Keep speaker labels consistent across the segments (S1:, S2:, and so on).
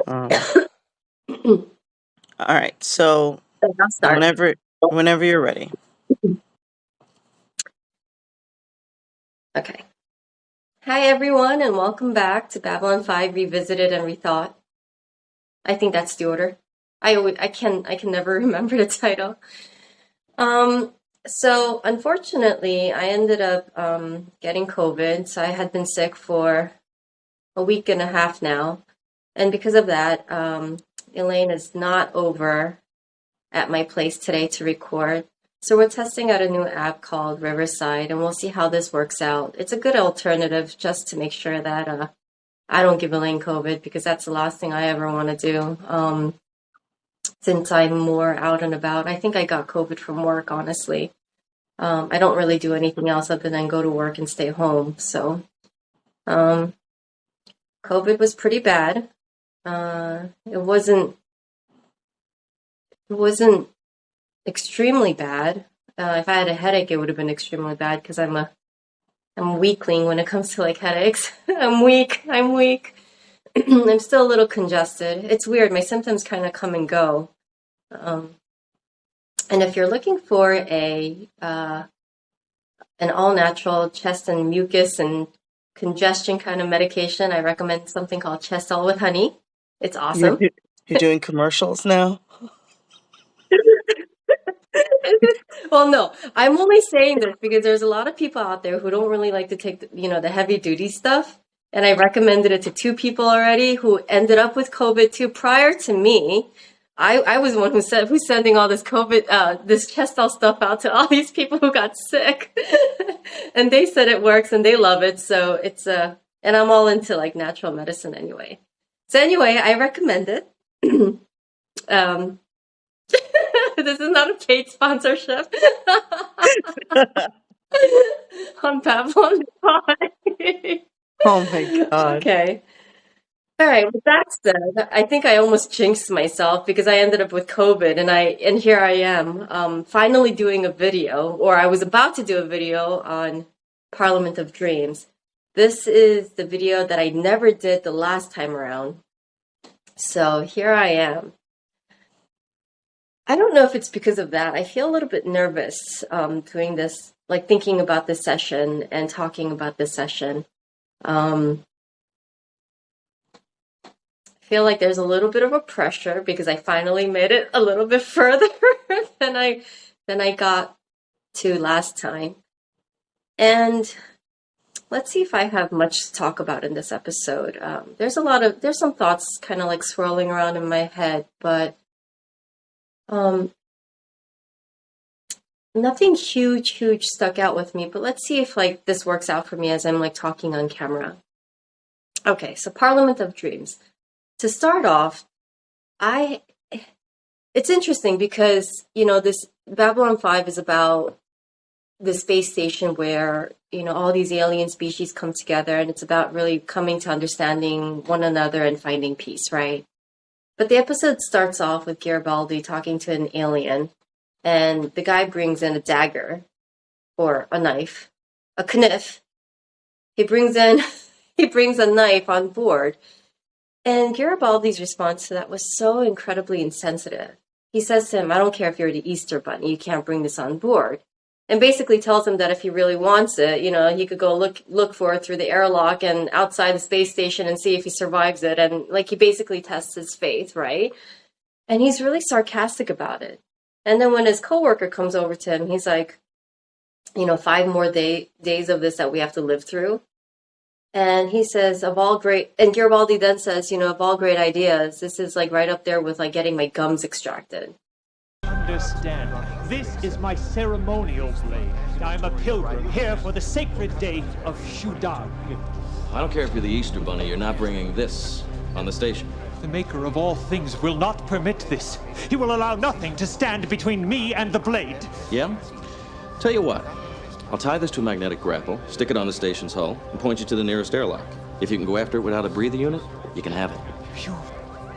S1: Um, all right. So
S2: I'll start.
S1: whenever you're ready.
S2: Okay. Hi, everyone, and welcome back to Babylon 5 Revisited and Rethought. I think that's the order. I can never remember the title. So unfortunately, I ended up getting COVID. So I had been sick for a week and a half now, and because of that, Elaine is not over at my place today to record. So we're testing out a new app called Riverside, and we'll see how this works out. It's a good alternative just to make sure that I don't give Elaine COVID, because that's the last thing I ever want to do. Since I'm more out and about, I think I got COVID from work, honestly. I don't really do anything else other than go to work and stay home. So COVID was pretty bad. It wasn't extremely bad. If I had a headache, it would have been extremely bad, because I'm a weakling when it comes to like headaches. I'm weak. I'm still a little congested. It's weird. My symptoms kind of come and go. And if you're looking for an all-natural chest and mucus and congestion kind of medication, I recommend something called Chestel with honey. It's awesome.
S1: You're doing commercials now?
S2: Well, no, I'm only saying this because there's a lot of people out there who don't really like to take the heavy duty stuff. And I recommended it to 2 people already who ended up with COVID too prior to me. I was the one who's sending all this COVID, this Chestel stuff out to all these people who got sick. And they said it works and they love it. So it's and I'm all into like natural medicine anyway. So anyway, I recommend it. This is not a paid sponsorship on Babylon 5.
S1: Oh my God.
S2: Okay. All right. With that said, I think I almost jinxed myself because I ended up with COVID, and here I am, finally doing a video, or I was about to do a video on Parliament of Dreams. This is the video that I never did the last time around. So here I am. I don't know if it's because of that. I feel a little bit nervous doing this, like thinking about this session and talking about this session. I feel like there's a little bit of a pressure because I finally made it a little bit further than I got to last time. And let's see if I have much to talk about in this episode. There's some thoughts kind of like swirling around in my head, but nothing huge stuck out with me, but let's see if like this works out for me as I'm like talking on camera. Okay, so Parliament of Dreams. To start off, it's interesting because, this Babylon 5 is about the space station where, all these alien species come together, and it's about really coming to understanding one another and finding peace, right? But the episode starts off with Garibaldi talking to an alien, and the guy brings in a dagger or a knife, a kniff. He brings a knife on board. And Garibaldi's response to that was so incredibly insensitive. He says to him, I don't care if you're the Easter Bunny, you can't bring this on board. And basically tells him that if he really wants it, he could go look for it through the airlock and outside the space station and see if he survives it. And like he basically tests his faith, right? And he's really sarcastic about it. And then when his coworker comes over to him, he's like, 5 more days of this that we have to live through. And he says, and Garibaldi then says, of all great ideas, this is like right up there with like getting my gums extracted.
S3: Understand, this is my ceremonial blade. I'm a pilgrim here for the sacred day of Shudag.
S4: I don't care if you're the Easter Bunny, you're not bringing this on the station.
S3: The maker of all things will not permit this. He will allow nothing to stand between me and the blade.
S4: Yeah? Tell you what, I'll tie this to a magnetic grapple, stick it on the station's hull, and point you to the nearest airlock. If you can go after it without a breather unit, you can have it.
S3: You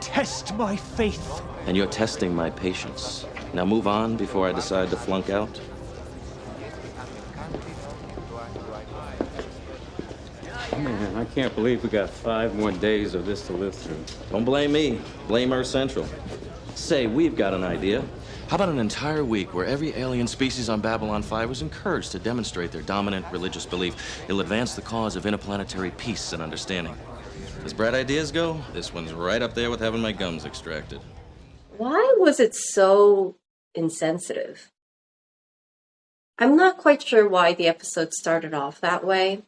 S3: test my faith.
S4: And you're testing my patience. Now move on before I decide to flunk out.
S5: Man, I can't believe we got 5 more days of this to live through.
S4: Don't blame me. Blame Earth Central. Say, we've got an idea. How about an entire week where every alien species on Babylon 5 was encouraged to demonstrate their dominant religious belief? It'll advance the cause of interplanetary peace and understanding. As bright ideas go, this one's right up there with having my gums extracted.
S2: Why was it so insensitive? I'm not quite sure why the episode started off that way.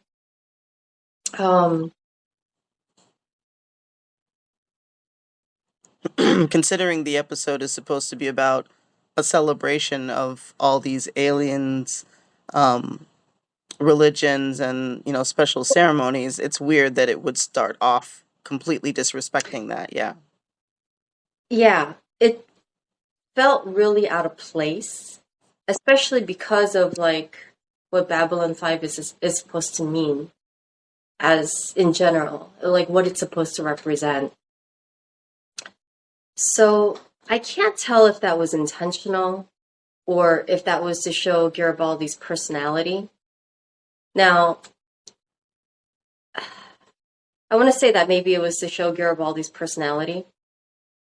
S1: Considering the episode is supposed to be about a celebration of all these aliens, religions, and special ceremonies, it's weird that it would start off completely disrespecting that.
S2: Yeah, it felt really out of place, especially because of like what Babylon 5 is supposed to mean as in general, like what it's supposed to represent. So I can't tell if that was intentional or if that was to show Garibaldi's personality. Now, I want to say that maybe it was to show Garibaldi's personality.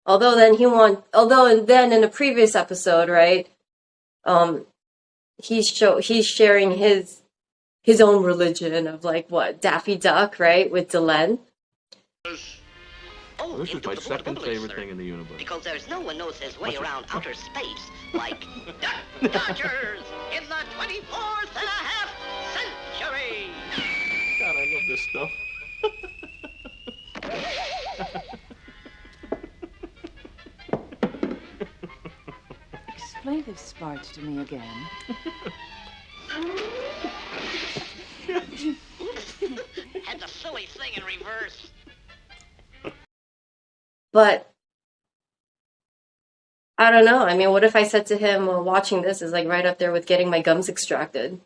S2: Although then in a previous episode, right, he's sharing his own religion of like what, Daffy Duck, right, with Delenn.
S4: Oh, this is my second favorite thing in the universe.
S6: Because there's no one knows his way around outer space like Dodgers in the 24th and a half century.
S4: God, I love this stuff.
S7: Explain this part to me again.
S6: Had the silly thing in reverse.
S2: But I don't know. I mean, what if I said to him, well, watching this is like right up there with getting my gums extracted?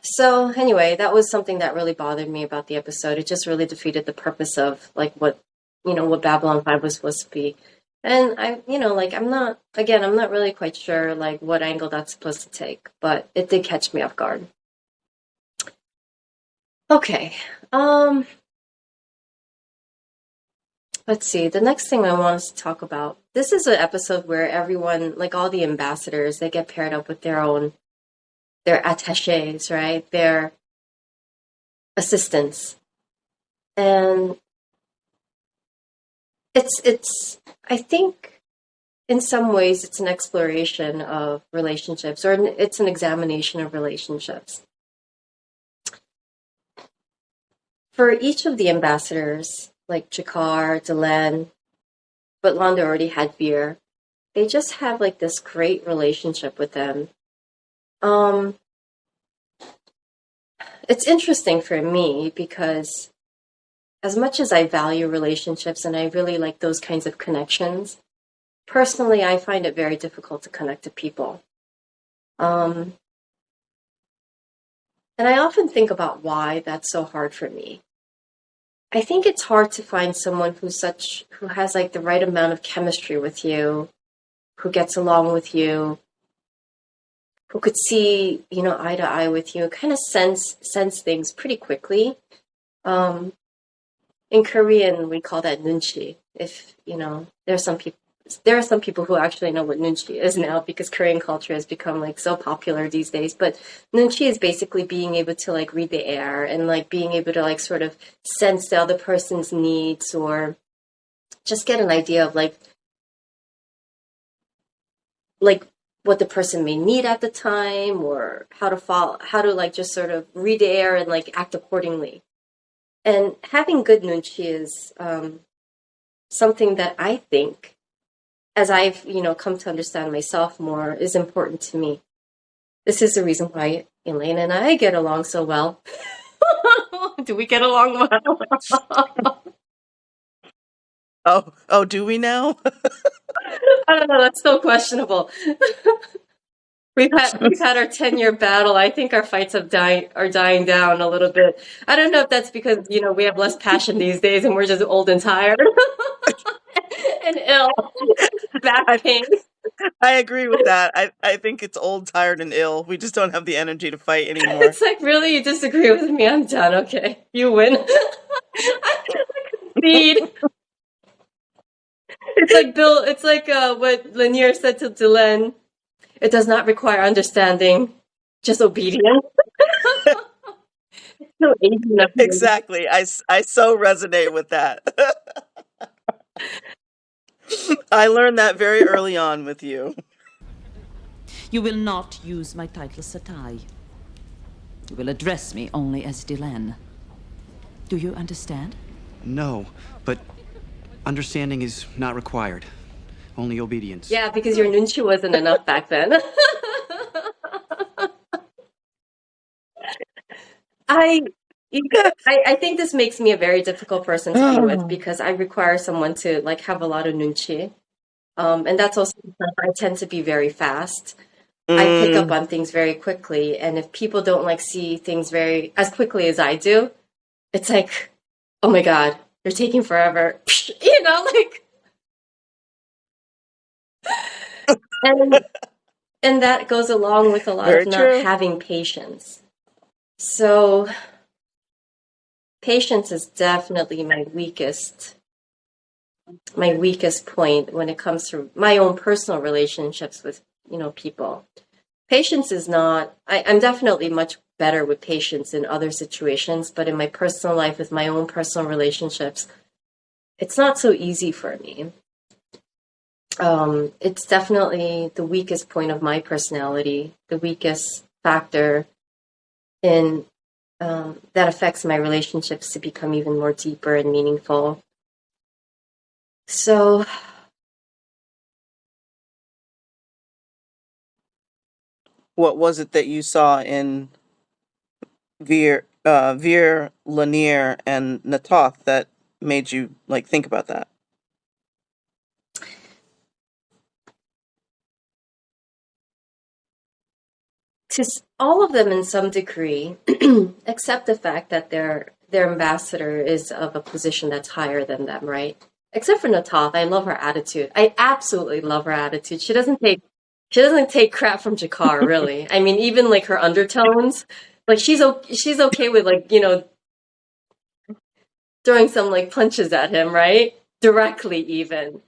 S2: So anyway, that was something that really bothered me about the episode. It just really defeated the purpose of like what Babylon 5 was supposed to be. And I'm not really quite sure like what angle that's supposed to take, but it did catch me off guard. Okay. Let's see. The next thing I want us to talk about. This is an episode where everyone, like all the ambassadors, they get paired up with their attachés, right? Their assistants. And it's I think in some ways it's an exploration of relationships, or it's an examination of relationships. For each of the ambassadors, like Jakar, Delenn, but Londa already had Veer, they just have like this great relationship with them. It's interesting for me because as much as I value relationships and I really like those kinds of connections, personally, I find it very difficult to connect to people. And I often think about why that's so hard for me. I think it's hard to find someone who has like the right amount of chemistry with you, who gets along with you, who could see, eye to eye with you, kind of sense things pretty quickly. In Korean, we call that nunchi. If, there are some people who actually know what nunchi is now because Korean culture has become like so popular these days. But nunchi is basically being able to like read the air and like being able to like sort of sense the other person's needs or just get an idea of like what the person may need at the time or how to like just sort of read the air and like act accordingly. And having good nunchi is something that I think, as I've, come to understand myself more, is important to me. This is the reason why Elaine and I get along so well. Do we get along well?
S1: Oh, do we now?
S2: I don't know. That's still questionable. We've had our 10-year battle. I think our fights are dying down a little bit. I don't know if that's because, we have less passion these days and we're just old and tired and ill. Back pain.
S1: I agree with that. I think it's old, tired, and ill. We just don't have the energy to fight anymore.
S2: It's like, really, you disagree with me? I'm done. Okay, you win. I concede. It's like what Lanier said to Dylan. It does not require understanding, just obedience. So Asian of him.
S1: Exactly. I so resonate with that. I learned that very early on with you.
S7: You will not use my title Satai. You will address me only as Dylan. Do you understand?
S8: No, but understanding is not required. Only obedience.
S2: Yeah, because your nunchi wasn't enough back then. I think this makes me a very difficult person to be with because I require someone to like have a lot of nunchi. And that's also because I tend to be very fast. I pick up on things very quickly, and if people don't like see things very as quickly as I do, it's like, oh my god, you're taking forever. You know, like and that goes along with a lot
S1: Very
S2: of not
S1: true.
S2: having patience. So patience is definitely my weakest point when it comes to my own personal relationships with, you know, people. Patience is not, I'm definitely much better with patience in other situations, but in my personal life with my own personal relationships, it's not so easy for me. It's definitely the weakest point of my personality, the weakest factor in that affects my relationships to become even more deeper and meaningful. So
S1: What was it that you saw in Veer, Lanier, and Natoth that made you like think about that?
S2: to all of them in some degree, except the fact that their ambassador is of a position that's higher than them, right? Except for Natoth, I love her attitude. I absolutely love her attitude. She doesn't take crap from Jakar, really. I mean, even like her undertones, like she's okay with like, you know, throwing some like punches at him, right? Directly, even.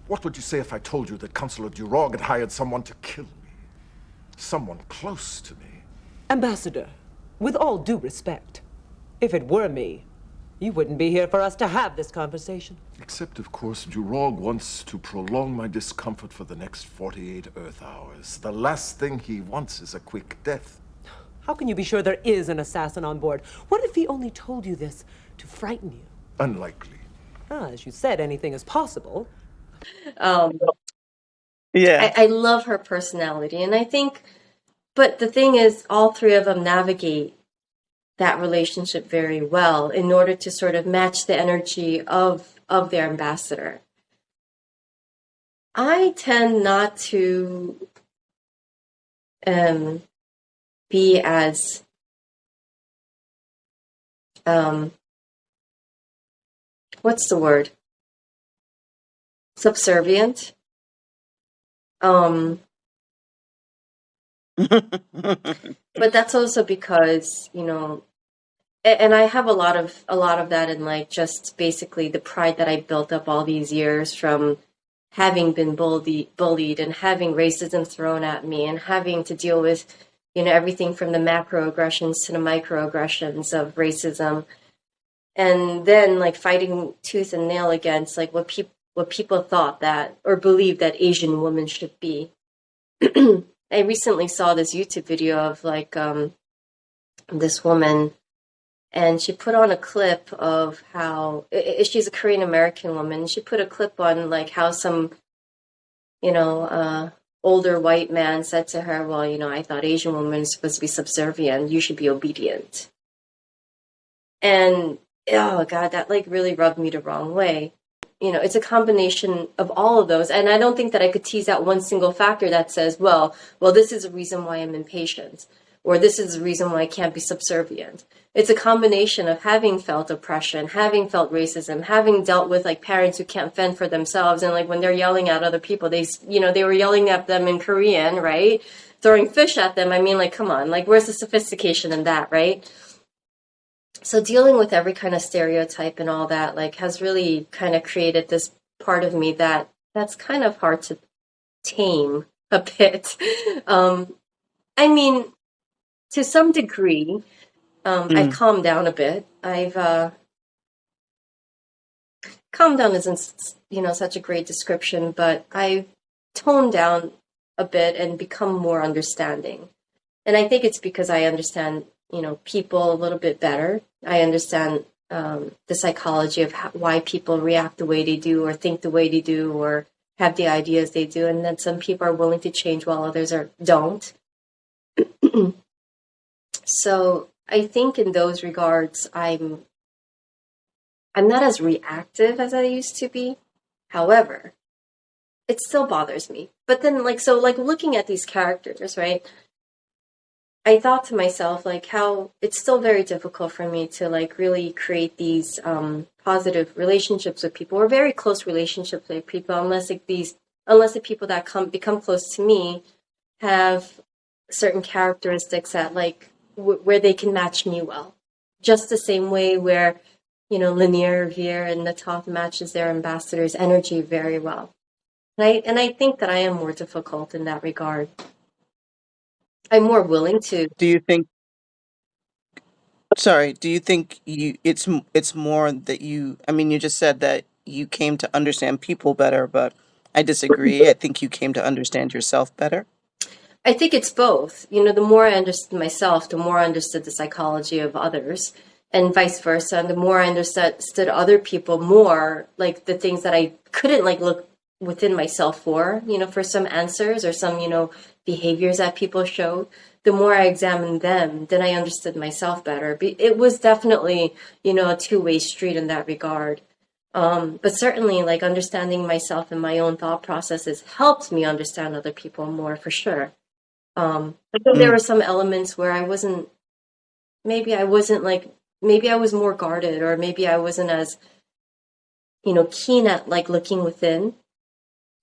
S9: What would you say if I told you that Councillor Durog had hired someone to kill me? Someone close to me.
S10: Ambassador, with all due respect, if it were me, you wouldn't be here for us to have this conversation.
S9: Except, of course, Durog wants to prolong my discomfort for the next 48 Earth hours. The last thing he wants is a quick death.
S10: How can you be sure there is an assassin on board? What if he only told you this to frighten you?
S9: Unlikely.
S10: As you said, anything is possible.
S1: Yeah.
S2: I love her personality, and I think, but the thing is, all three of them navigate that relationship very well in order to sort of match the energy of their ambassador. I tend not to be as what's the word? Subservient. But that's also because, you know, and I have a lot of that in like just basically the pride that I built up all these years from having been bullied and having racism thrown at me and having to deal with, you know, everything from the macroaggressions to the microaggressions of racism, and then like fighting tooth and nail against like what people thought that or believed that Asian women should be. I recently saw this YouTube video of like this woman, and she put on a clip of how she's a Korean American woman. She put a clip on like how some, you know, older white man said to her, "Well, you know, I thought Asian women are supposed to be subservient. You should be obedient." And oh god, that like really rubbed me the wrong way. You know, it's a combination of all of those. And I don't think that I could tease out one single factor that says, well, this is a reason why I'm impatient. or this is the reason why I can't be subservient. It's a combination of having felt oppression, having felt racism, having dealt with like parents who can't fend for themselves. And like when they're yelling at other people, they were yelling at them in Korean, right? Throwing fish at them. I mean, like, come on, like, where's the sophistication in that, right? So dealing with every kind of stereotype and all that, like, has really kind of created this part of me that's kind of hard to tame a bit. I mean, to some degree, I've calmed down a bit. I've calmed down isn't, such a great description, but I've toned down a bit and become more understanding. And I think it's because I understand, people a little bit better. I understand the psychology of why people react the way they do, or think the way they do, or have the ideas they do. And then some people are willing to change while others don't. So I think in those regards, I'm not as reactive as I used to be. However, it still bothers me. But then, looking at these characters, right? I thought to myself, how it's still very difficult for me to, really create these positive relationships with people, or very close relationships with people, unless the people that become close to me have certain characteristics that, where they can match me well. Just the same way where, Lanier, Veer, and Natoth matches their ambassador's energy very well. And I think that I am more difficult in that regard. I'm more willing to.
S1: Do you think it's more that you, I mean, you just said that you came to understand people better, but I disagree. I think you came to understand yourself better.
S2: I think it's both. The more I understood myself, the more I understood the psychology of others, and vice versa. And the more I understood other people more, the things that I couldn't look within myself for some answers, or some, behaviors that people showed, the more I examined them, then I understood myself better. It was definitely, a two-way street in that regard. But certainly, understanding myself and my own thought processes helped me understand other people more, for sure. I think there were some elements where maybe I was more guarded, or maybe I wasn't as, keen at looking within.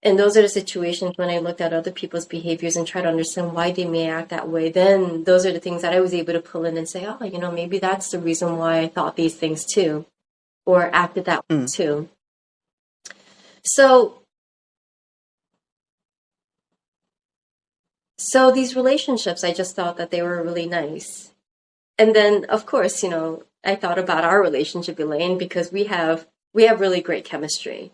S2: And those are the situations when I looked at other people's behaviors and try to understand why they may act that way. Then those are the things that I was able to pull in and say, oh, maybe that's the reason why I thought these things too, or acted that way too. So these relationships, I just thought that they were really nice. And then, of course, I thought about our relationship, Elaine, because we have really great chemistry.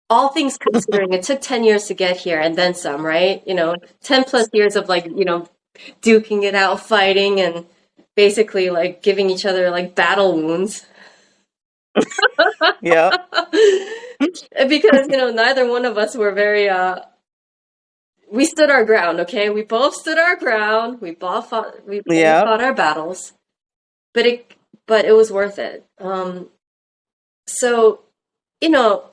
S2: All things considering, it took 10 years to get here, and then some, right? 10 plus years of duking it out, fighting, and basically giving each other battle wounds.
S1: Yeah.
S2: Because, neither one of us were very, we stood our ground, okay? We both stood our ground. We both fought our battles, but it was worth it. So,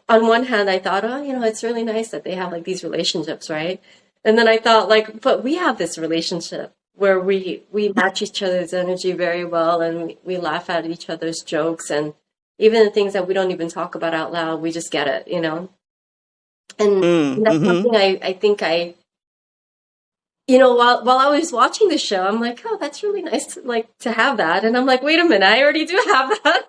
S2: on one hand, I thought, oh, it's really nice that they have these relationships, right? And then I thought, but we have this relationship where we match each other's energy very well, and we laugh at each other's jokes, and even the things that we don't even talk about out loud, we just get it, And that's something I think while I was watching the show, I'm like, oh, that's really nice to have that. And I'm like, wait a minute, I already do have that.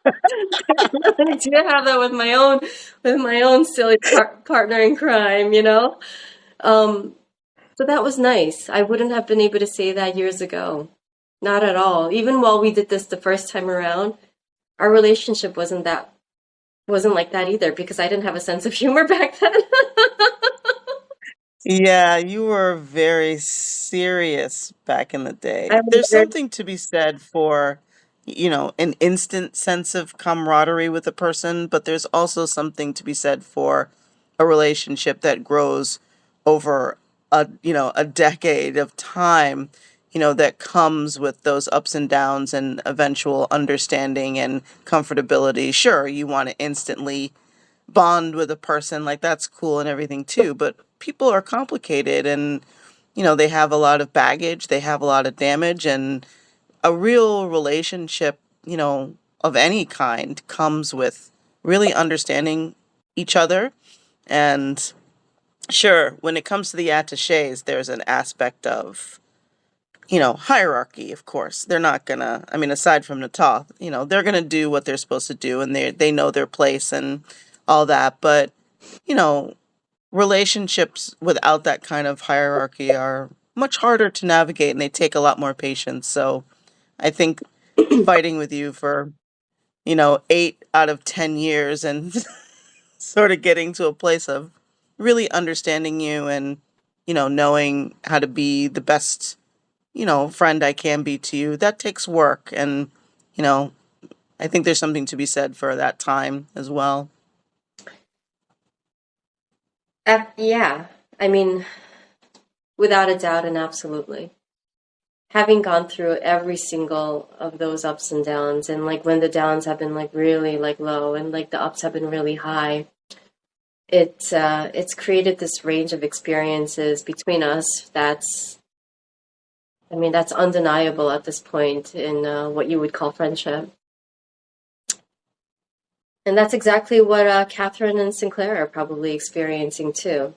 S2: I do have that with my own silly partner in crime, So that was nice. I wouldn't have been able to say that years ago. Not at all. Even while we did this the first time around, our relationship wasn't like that either, because I didn't have a sense of humor back then.
S1: Yeah, you were very serious back in the day. There's something to be said for, an instant sense of camaraderie with a person, but there's also something to be said for a relationship that grows over a decade of time, that comes with those ups and downs and eventual understanding and comfortability. Sure, you want to instantly bond with a person, that's cool and everything too, but people are complicated, and they have a lot of baggage, they have a lot of damage, and a real relationship, of any kind comes with really understanding each other. And sure, when it comes to the attaches, there's an aspect of, hierarchy, of course. They're not gonna, I mean, aside from Natoth, they're gonna do what they're supposed to do, and they know their place and all that. But, you know, relationships without that kind of hierarchy are much harder to navigate, and they take a lot more patience. So I think fighting with you for, 8 out of 10 years and sort of getting to a place of really understanding you and, knowing how to be the best, friend I can be to you, that takes work. And, you know, I think there's something to be said for that time as well.
S2: Yeah, I mean, without a doubt and absolutely. Having gone through every single of those ups and downs, and like when the downs have been like really like low and like the ups have been really high, it's created this range of experiences between us that's undeniable at this point in what you would call friendship. And that's exactly what Catherine and Sinclair are probably experiencing too.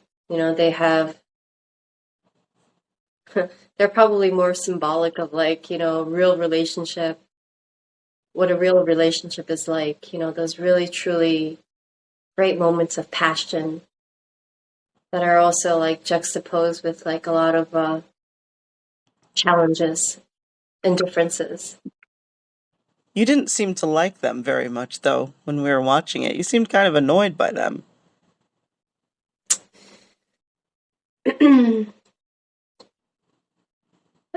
S2: They're probably more symbolic of like, real relationship, what a real relationship is like, those really truly great moments of passion that are also like juxtaposed with like a lot of challenges and differences.
S1: You didn't seem to like them very much, though, when we were watching it. You seemed kind of annoyed by them.
S2: I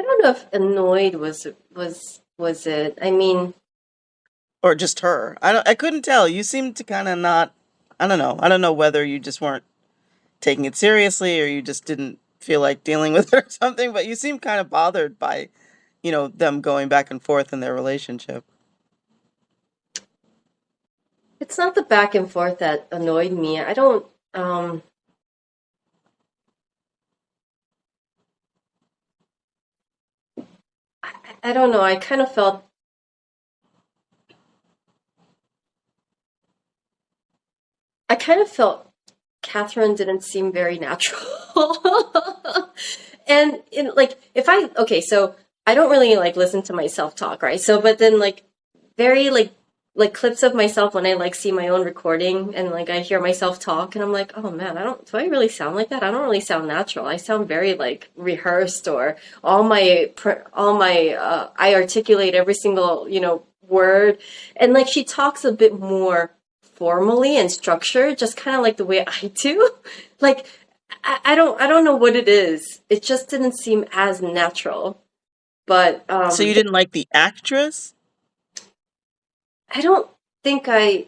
S2: don't know if annoyed was it. I mean,
S1: or just her. I couldn't tell. You seemed to kind of not. I don't know. I don't know whether you just weren't taking it seriously or you just didn't feel like dealing with her or something. But you seemed kind of bothered by, them going back and forth in their relationship.
S2: It's not the back and forth that annoyed me. I don't. I don't know. I kind of felt. Catherine didn't seem very natural. And so I don't really like listen to myself talk, right? So, but then like very like clips of myself when I like see my own recording and like I hear myself talk and I'm like, oh man, do I really sound like that? I don't really sound natural. I sound very like rehearsed, or I articulate every single, word. And like she talks a bit more formally and structured, just kind of like the way I do. Like, I don't know what it is. It just didn't seem as natural. But
S1: so you didn't like the actress?
S2: I don't think I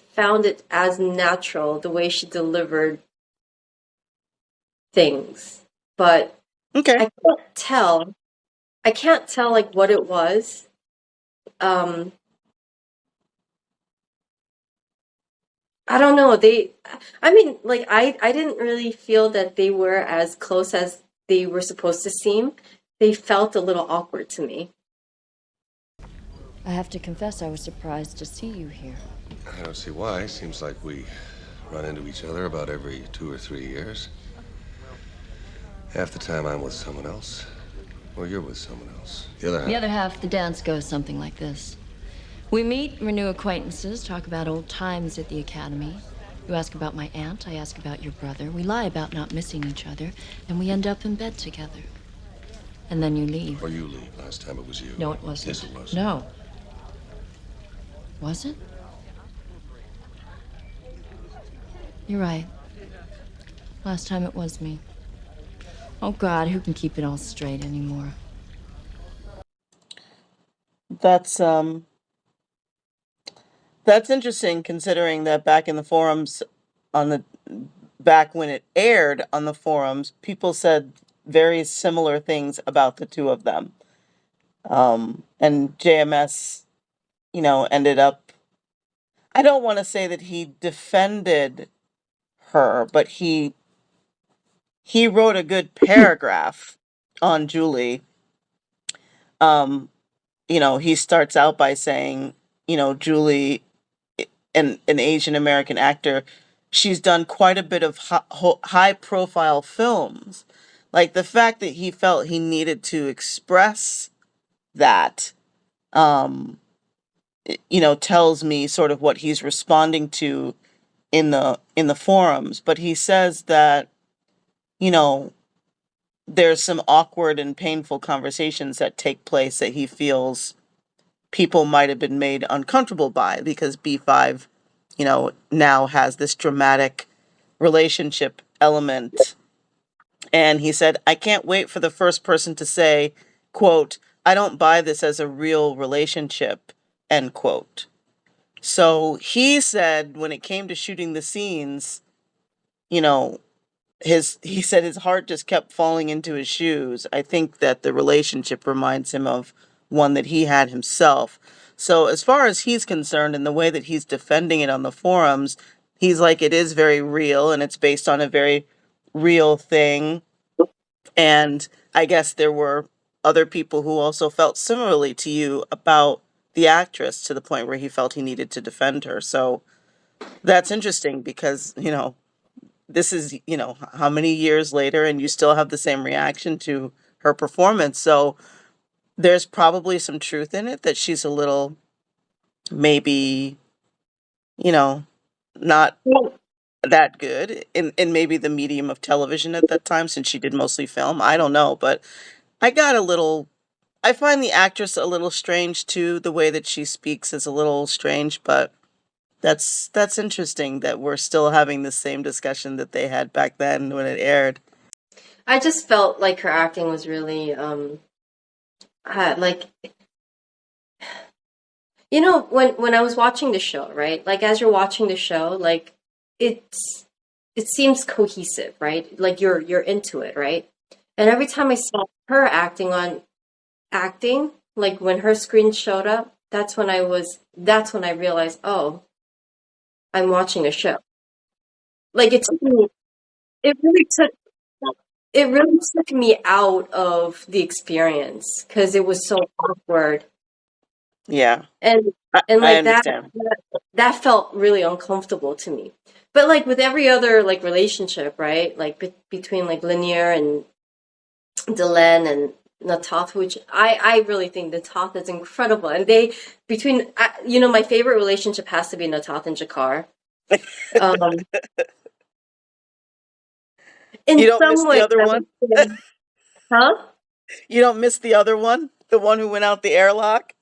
S2: found it as natural the way she delivered things. But
S1: okay.
S2: I can't tell like what it was. I don't know. I didn't really feel that they were as close as they were supposed to seem. They felt a little awkward to me.
S11: I have to confess, I was surprised to see you here.
S12: I don't see why. Seems like we run into each other about every 2 or 3 years. Half the time I'm with someone else, or you're with someone else.
S11: The other half, the dance goes something like this. We meet, renew acquaintances, talk about old times at the academy. You ask about my aunt, I ask about your brother. We lie about not missing each other, and we end up in bed together. And then you leave.
S12: Or you leave. Last time it was you.
S11: No, it wasn't.
S12: Yes, it was.
S11: No. Was it? You're right. Last time it was me. Oh, God, who can keep it all straight anymore?
S1: That's interesting, considering that back in the forums, back when it aired on the forums, people said very similar things about the two of them. And JMS, ended up, I don't want to say that he defended her, but he he wrote a good paragraph on Julie. He starts out by saying, Julie, an Asian American actor, she's done quite a bit of high profile films. Like the fact that he felt he needed to express that, tells me sort of what he's responding to in the forums. But he says that, there's some awkward and painful conversations that take place that he feels people might have been made uncomfortable by because B5, now has this dramatic relationship element. And he said, I can't wait for the first person to say, quote, I don't buy this as a real relationship, end quote. So he said when it came to shooting the scenes, he said his heart just kept falling into his shoes. I think that the relationship reminds him of one that he had himself. So as far as he's concerned and the way that he's defending it on the forums, he's like, it is very real and it's based on a very real thing. And I guess there were other people who also felt similarly to you about the actress to the point where he felt he needed to defend her. So that's interesting because, this is, how many years later and you still have the same reaction to her performance. So there's probably some truth in it that she's a little, maybe, not that good in maybe the medium of television at that time, since she did mostly film. I don't know, but I find the actress a little strange too. The way that she speaks is a little strange, but that's interesting that we're still having the same discussion that they had back then when it aired.
S2: I just felt like her acting was really, like, when I was watching the show, right? Like, as you're watching the show, like, it seems cohesive, right? Like, you're into it, right? And every time I saw her acting, like, when her screen showed up, that's when I realized, oh, I'm watching a show. Like, it really took me out of the experience because it was so awkward.
S1: Yeah.
S2: And
S1: I
S2: like
S1: understand.
S2: that felt really uncomfortable to me. But like with every other like relationship, right? Like between like Lanier and Delenn and Natath, which I really think Natath is incredible. And my favorite relationship has to be Natath and Jakar.
S1: You don't miss the other one?
S2: Huh?
S1: You don't miss the other one? The one who went out the airlock?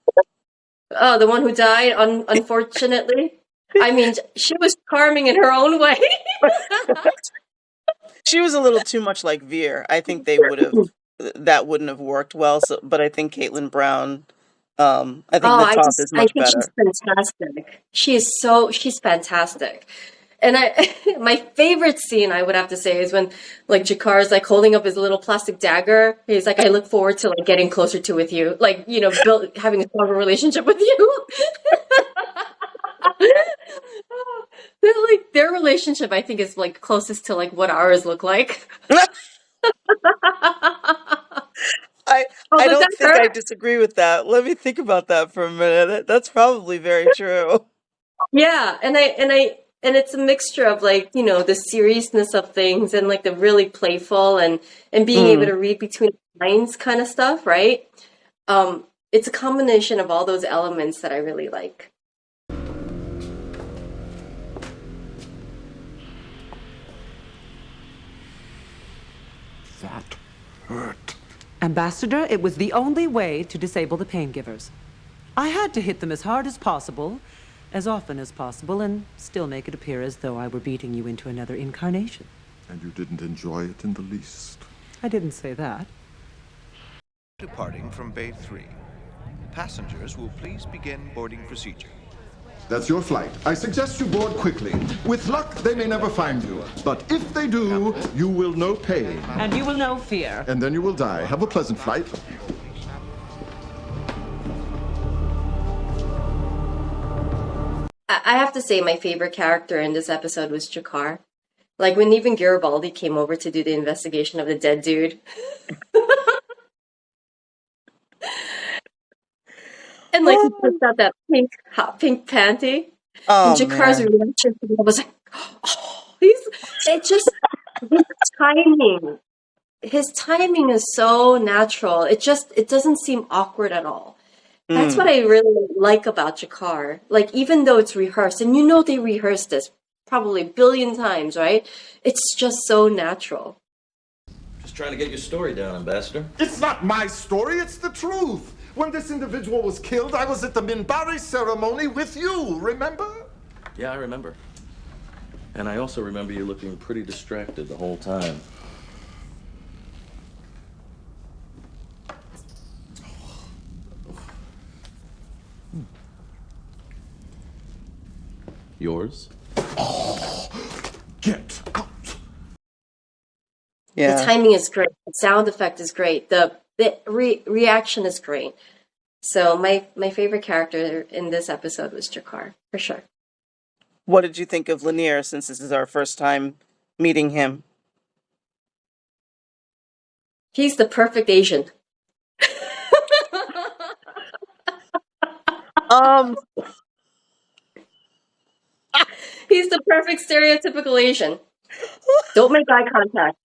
S2: Oh, the one who died, unfortunately. I mean, she was charming in her own way.
S1: She was a little too much like Veer. I think that wouldn't have worked well. So, but I think Caitlin Brown, I think Natath is much better.
S2: She's fantastic. She's fantastic. And my favorite scene, I would have to say, is when like Jakar is like holding up his little plastic dagger. He's like, I look forward to like getting closer to with you, like, having a stronger relationship with you. Their relationship, I think, is like closest to like what ours look like.
S1: I don't think I disagree with that. Let me think about that for a minute. That's probably very true.
S2: Yeah, and it's a mixture of like, the seriousness of things and like the really playful and being able to read between the lines kind of stuff, right? It's a combination of all those elements that I really like.
S9: That hurt.
S10: Ambassador, it was the only way to disable the pain givers. I had to hit them as hard as possible, as often as possible, and still make it appear as though I were beating you into another incarnation.
S9: And you didn't enjoy it in the least.
S10: I didn't say that.
S13: Departing from Bay 3. Passengers will please begin boarding procedure.
S9: That's your flight. I suggest you board quickly. With luck, they may never find you. But if they do, you will know pain.
S10: And you will know fear.
S9: And then you will die. Have a pleasant flight.
S2: I have to say my favorite character in this episode was Jakar. Like when even Garibaldi came over to do the investigation of the dead dude. And like he puts out that hot pink panty. And
S1: Oh
S2: Jakar's
S1: man.
S2: reaction to it was like, oh, it just, his timing. His timing is so natural. It doesn't seem awkward at all. That's what I really like about Jakar. Like, even though it's rehearsed, and you know they rehearsed this probably a billion times, right? It's just so natural.
S4: Just trying to get your story down, Ambassador.
S9: It's not my story, it's the truth. When this individual was killed, I was at the Minbari ceremony with you, remember?
S4: Yeah, I remember. And I also remember you looking pretty distracted the whole time. Yours?
S9: Get out.
S1: Yeah.
S2: The timing is great. The sound effect is great. The reaction is great. So my favorite character in this episode was Jakar, for sure.
S1: What did you think of Lanier, since this is our first time meeting him?
S2: He's the perfect Asian. He's the perfect stereotypical Asian. Don't make eye contact.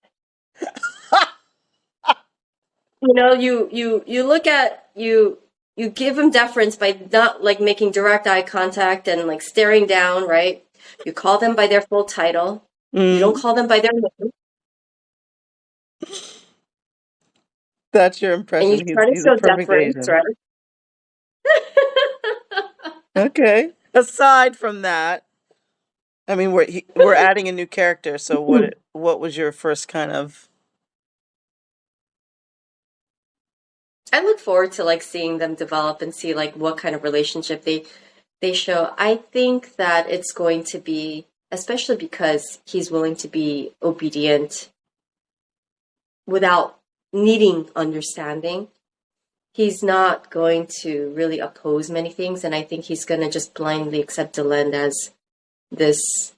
S2: You know, you look at you give him deference by not like making direct eye contact and like staring down, right? You call them by their full title. You don't call them by their name.
S1: That's your impression.
S2: And you try to
S1: He's
S2: show
S1: a perfect
S2: deference,
S1: Asian.
S2: right?
S1: Okay. Aside from that, I mean, we're adding a new character. So what was your first kind of?
S2: I look forward to like seeing them develop and see like what kind of relationship they show. I think that it's going to be, especially because he's willing to be obedient without needing understanding. He's not going to really oppose many things, and I think he's going to just blindly accept Delenn as this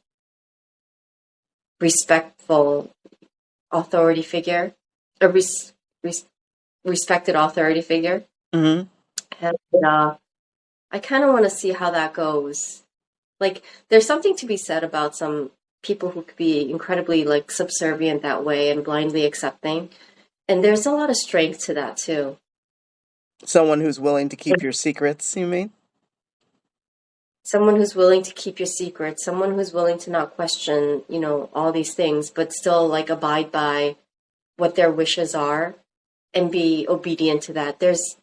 S2: respectful authority figure, a respected authority figure.
S1: Mm-hmm.
S2: And I kind of want to see how that goes. Like, there's something to be said about some people who could be incredibly like subservient that way and blindly accepting, and there's a lot of strength to that too.
S1: Someone who's willing to keep your secrets, you mean?
S2: Someone who's willing to keep your secrets, someone who's willing to not question, you know, all these things, but still like abide by what their wishes are and be obedient to that. There's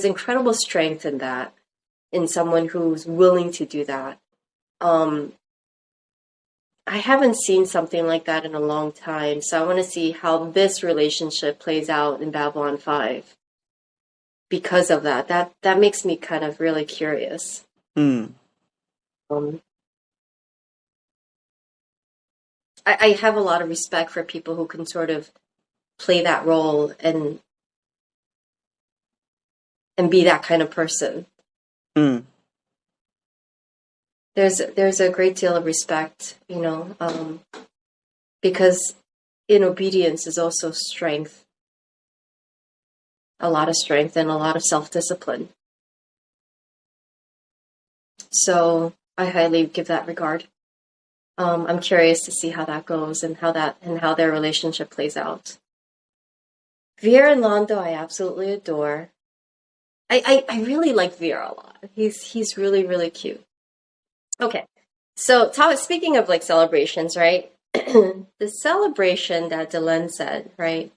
S2: incredible strength in that, in someone who's willing to do that. I haven't seen something like that in a long time, so I want to see how this relationship plays out in Babylon 5. Because of that makes me kind of really curious. I have a lot of respect for people who can sort of play that role and be that kind of person. There's a great deal of respect, you know, because in obedience is also strength. A lot of strength and a lot of self-discipline. So I highly give that regard. I'm curious to see how that goes and how their relationship plays out. Veer and Londo, I absolutely adore. I really like Veer a lot. He's really, really cute. Okay, so speaking of like celebrations, right? The celebration that Delenn said, right?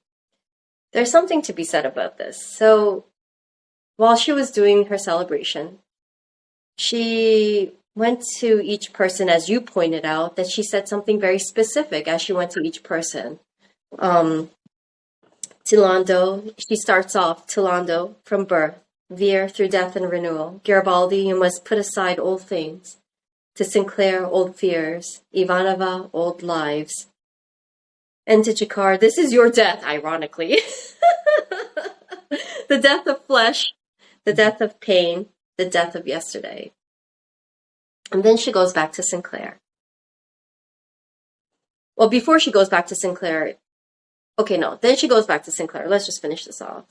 S2: There's something to be said about this. So while she was doing her celebration, she went to each person, as you pointed out, that she said something very specific as she went to each person. To Londo, she starts off, to Londo, from birth, Veer through death and renewal. Garibaldi, you must put aside old things. To Sinclair, old fears. Ivanova, old lives. And to Jakar, this is your death, ironically. The death of flesh, the death of pain, the death of yesterday. And then she goes back to Sinclair. well, before she goes back to Sinclair, okay, no, then she goes back to Sinclair. Let's just finish this off.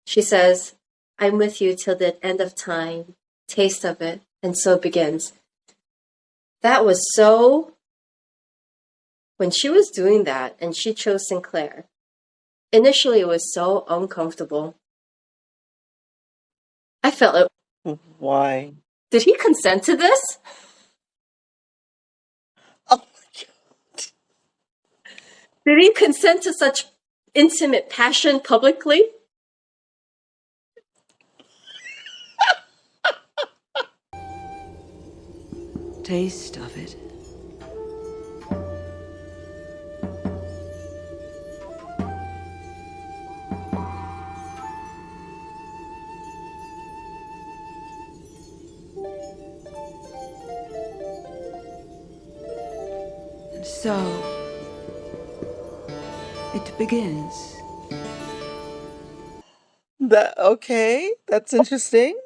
S2: She says, I'm with you till the end of time, taste of it, and so begins. That was so, when she was doing that and she chose Sinclair, initially it was so uncomfortable. I felt it.
S1: Why?
S2: Did he consent to this?
S1: Oh my God.
S2: Did he consent to such intimate passion publicly?
S10: Taste of it. And so, it begins.
S1: Okay, that's interesting.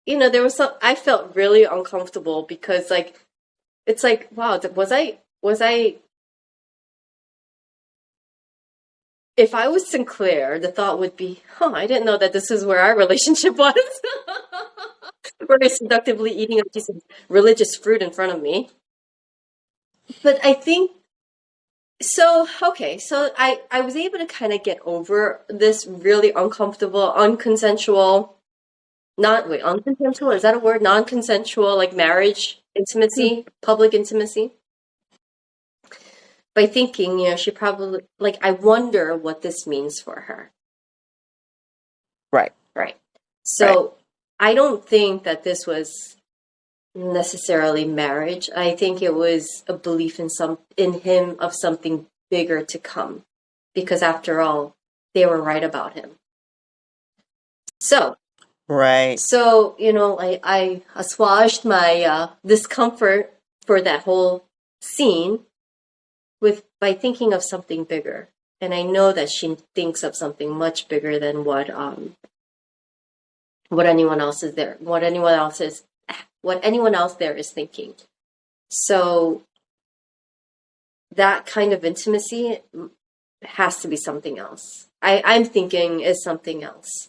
S2: There was I felt really uncomfortable because like, it's like, wow, was I, if I was Sinclair, the thought would be, I didn't know that this is where our relationship was. Very seductively eating a piece of religious fruit in front of me. But I think, so I was able to kind of get over this really uncomfortable, unconsensual, unconsensual, is that a word? Non-consensual, like marriage intimacy, public intimacy. By thinking, she probably, like, I wonder what this means for her.
S1: Right.
S2: Right. So I don't think that this was necessarily marriage. I think it was a belief in him of something bigger to come. Because after all, they were right about him. So
S1: Right.
S2: So, I assuaged my discomfort for that whole scene by thinking of something bigger. And I know that she thinks of something much bigger than what anyone else is there, what anyone else there is thinking. So that kind of intimacy has to be something else. I'm thinking is something else.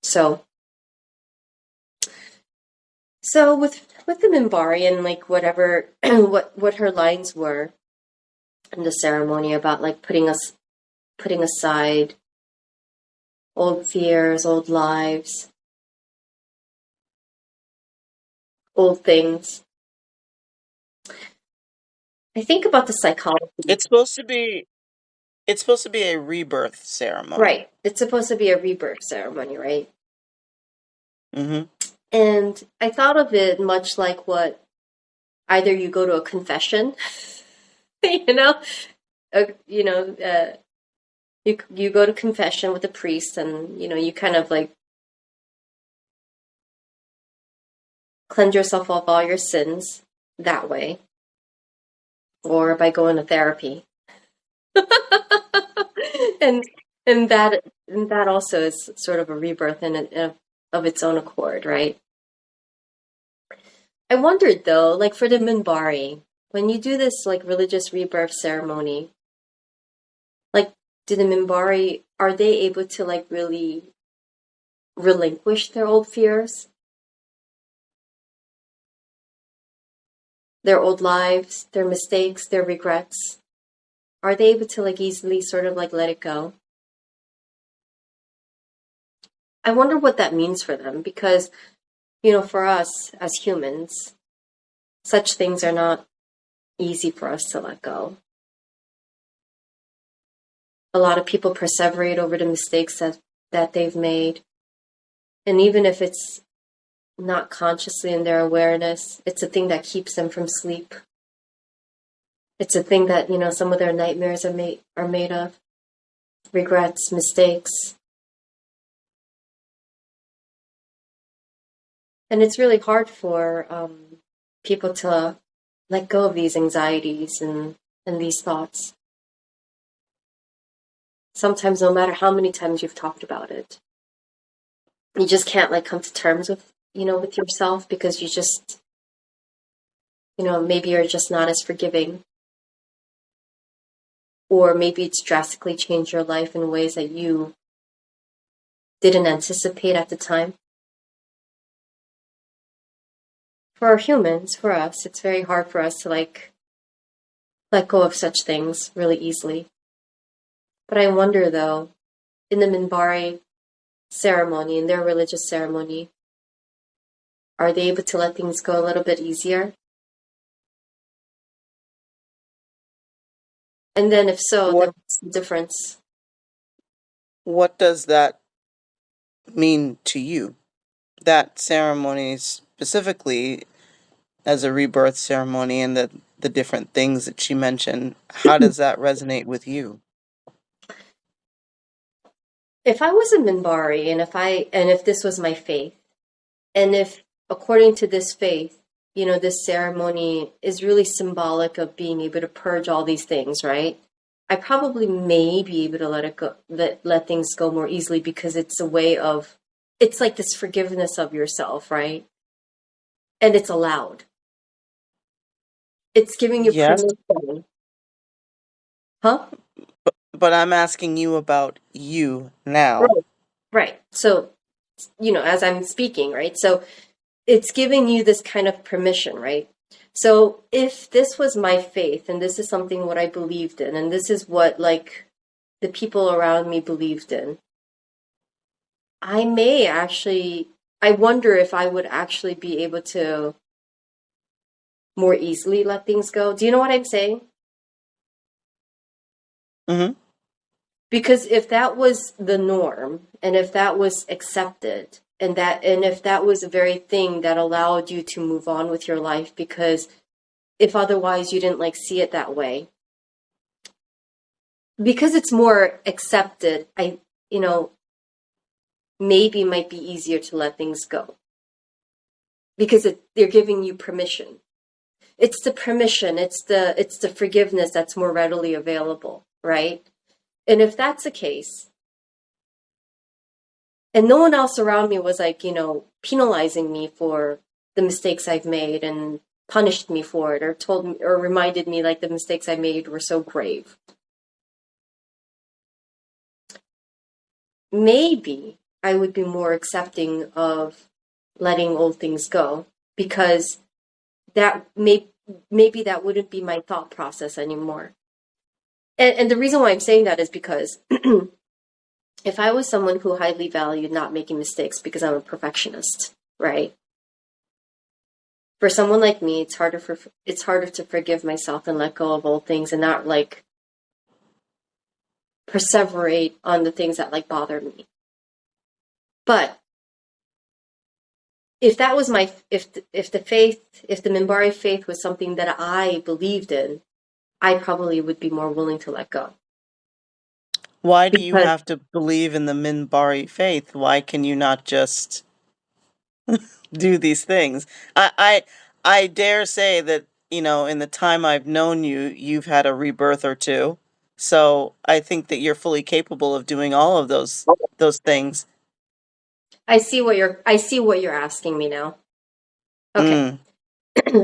S2: So with the Minbari and like whatever what her lines were in the ceremony about like putting aside old fears, old lives, old things. I think about the psychology.
S1: It's supposed to be a rebirth ceremony.
S2: Right. It's supposed to be a rebirth ceremony, right?
S1: Mm-hmm.
S2: And I thought of it much like what either you go to a confession, you go to confession with a priest, and you kind of like cleanse yourself of all your sins that way, or by going to therapy. and that also is sort of a rebirth of its own accord, right? I wondered though, like for the Minbari, when you do this like religious rebirth ceremony, like do the Minbari, are they able to like really relinquish their old fears? Their old lives, their mistakes, their regrets? Are they able to like easily sort of like let it go? I wonder what that means for them, because, for us as humans, such things are not easy for us to let go. A lot of people perseverate over the mistakes that they've made. And even if it's not consciously in their awareness, it's a thing that keeps them from sleep. It's a thing that, some of their nightmares are made of. Regrets, mistakes. And it's really hard for people to let go of these anxieties and these thoughts. Sometimes, no matter how many times you've talked about it, you just can't like come to terms with, with yourself, because you just maybe you're just not as forgiving. Or maybe it's drastically changed your life in ways that you didn't anticipate at the time. For humans, for us, it's very hard for us to let go of such things really easily. But I wonder though, in the Minbari ceremony, in their religious ceremony, are they able to let things go a little bit easier? And then if so, then what's the difference?
S1: What does that mean to you? That ceremony specifically as a rebirth ceremony and the different things that she mentioned, how does that resonate with you?
S2: If I was a Minbari and if this was my faith, and if according to this faith, this ceremony is really symbolic of being able to purge all these things, right? I probably may be able to let things go more easily because it's a way of, it's like this forgiveness of yourself, right? And it's allowed. It's giving you permission. Huh?
S1: But I'm asking you about you now.
S2: Right. So, as I'm speaking, right? So it's giving you this kind of permission, right? So if this was my faith and this is something what I believed in, and this is what the people around me believed in, I wonder if I would actually be able to more easily let things go. Do you know what I'm saying?
S1: Mm-hmm.
S2: Because if that was the norm, and if that was accepted, and if that was the very thing that allowed you to move on with your life, because if otherwise you didn't see it that way, because it's more accepted, maybe it might be easier to let things go because they're giving you permission. It's the permission, it's the forgiveness that's more readily available, right? And if that's the case, and no one else around me was penalizing me for the mistakes I've made and punished me for it, or told me or reminded me the mistakes I made were so grave, maybe I would be more accepting of letting old things go, because that maybe that wouldn't be my thought process anymore. And the reason why I'm saying that is because if I was someone who highly valued not making mistakes because I'm a perfectionist, right? For someone like me, it's harder to forgive myself and let go of old things and not perseverate on the things that bother me. But if that was if the Minbari faith was something that I believed in, I probably would be more willing to let go.
S1: Why do you have to believe in the Minbari faith? Why can you not just do these things? I dare say that, in the time I've known you, you've had a rebirth or two. So I think that you're fully capable of doing all of those things.
S2: I see what you're asking me now. Okay.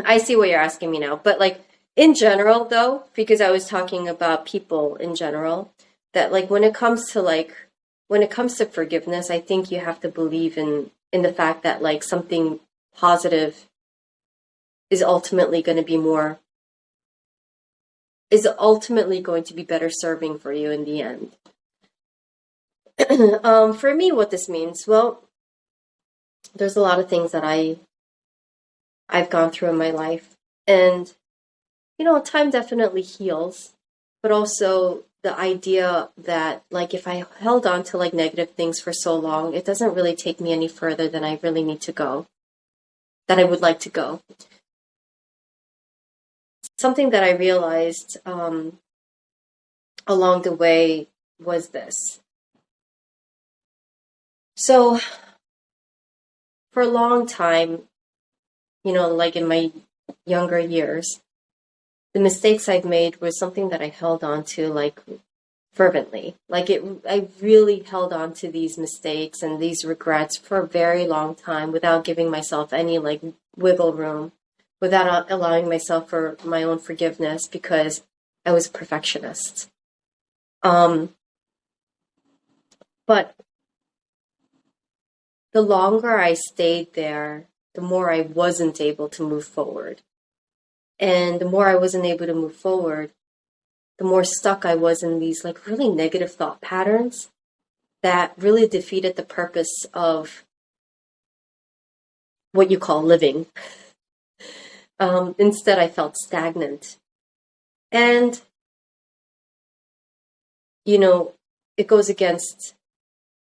S2: I see what you're asking me now. But in general though, because I was talking about people in general, that when it comes to forgiveness, I think you have to believe in the fact that something positive is ultimately going to be better serving for you in the end. For me, what this means, well, there's a lot of things that I've gone through in my life, and time definitely heals, but also the idea that if I held on to negative things for so long, it doesn't really take me any further than I really need to go, that I would like to go. Something that I realized along the way was this. So for a long time, in my younger years, the mistakes I've made was something that I held on to fervently. I really held on to these mistakes and these regrets for a very long time without giving myself any wiggle room, without allowing myself for my own forgiveness because I was a perfectionist. But the longer I stayed there, the more I wasn't able to move forward. And the more I wasn't able to move forward, the more stuck I was in these like really negative thought patterns that really defeated the purpose of what you call living. Instead, I felt stagnant. And, you know, it goes against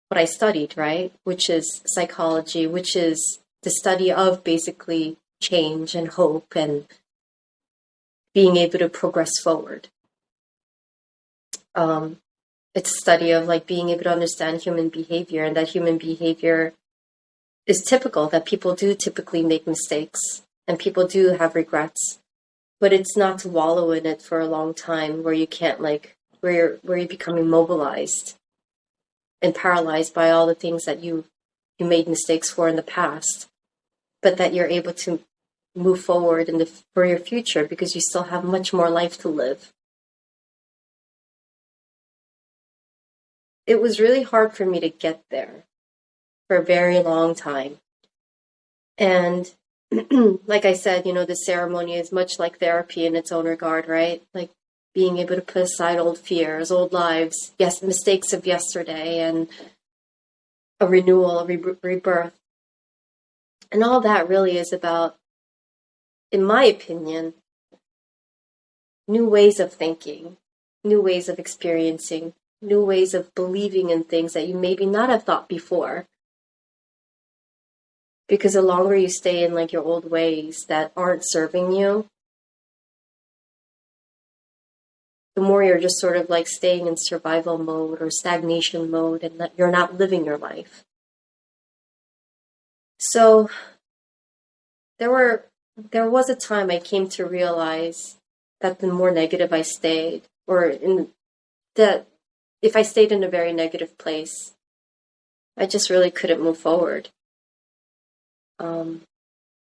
S2: what I studied, right? Which is psychology, which is the study of basically change and hope and being able to progress forward. It's a study of like being able to understand human behavior, and that human behavior is typical, that people do typically make mistakes and people do have regrets, but it's not to wallow in it for a long time where you can't like, where you become immobilized and paralyzed by all the things that you made mistakes for in the past, but that you're able to move forward for your future because you still have much more life to live. It was really hard for me to get there for a very long time. And like I said, you know, the ceremony is much like therapy in its own regard, right? Like being able to put aside old fears, old lives, yes, mistakes of yesterday, and a renewal, a rebirth. And all that really is about, in my opinion, new ways of thinking, new ways of experiencing, new ways of believing in things that you maybe not have thought before. Because the longer you stay in like your old ways that aren't serving you, the more you're just sort of like staying in survival mode or stagnation mode, and that you're not living your life. So there was a time I came to realize that the more negative I stayed, that if I stayed in a very negative place, I just really couldn't move forward.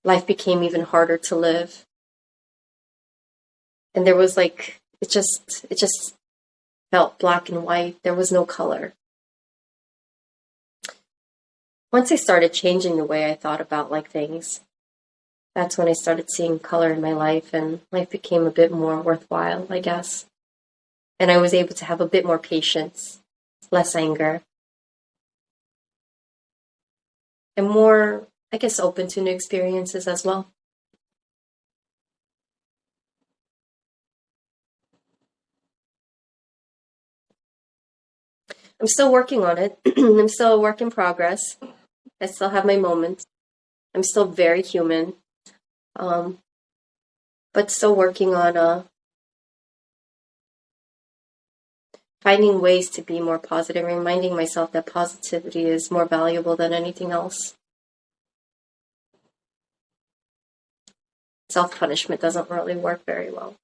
S2: Life became even harder to live. And there was like, it just felt black and white. There was no color. Once I started changing the way I thought about like things, that's when I started seeing color in my life, and life became a bit more worthwhile, I guess. And I was able to have a bit more patience, less anger, and more, I guess, open to new experiences as well. I'm still working on it. I'm still a work in progress. I still have my moments. I'm still very human. But still working on finding ways to be more positive, reminding myself that positivity is more valuable than anything else. Self-punishment doesn't really work very well.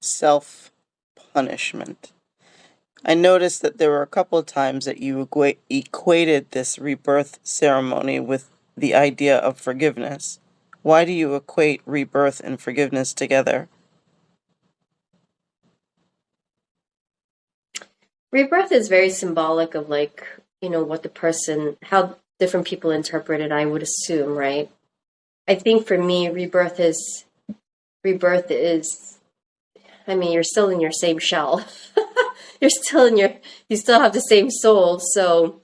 S1: Self-punishment. I noticed that there were a couple of times that you equated this rebirth ceremony with the idea of forgiveness. Why do you equate rebirth and forgiveness together?
S2: Rebirth is very symbolic of like, you know, what the person, how different people interpret it, I would assume, right? I think for me, rebirth is, I mean, you're still in your same shell. You still have the same soul. So,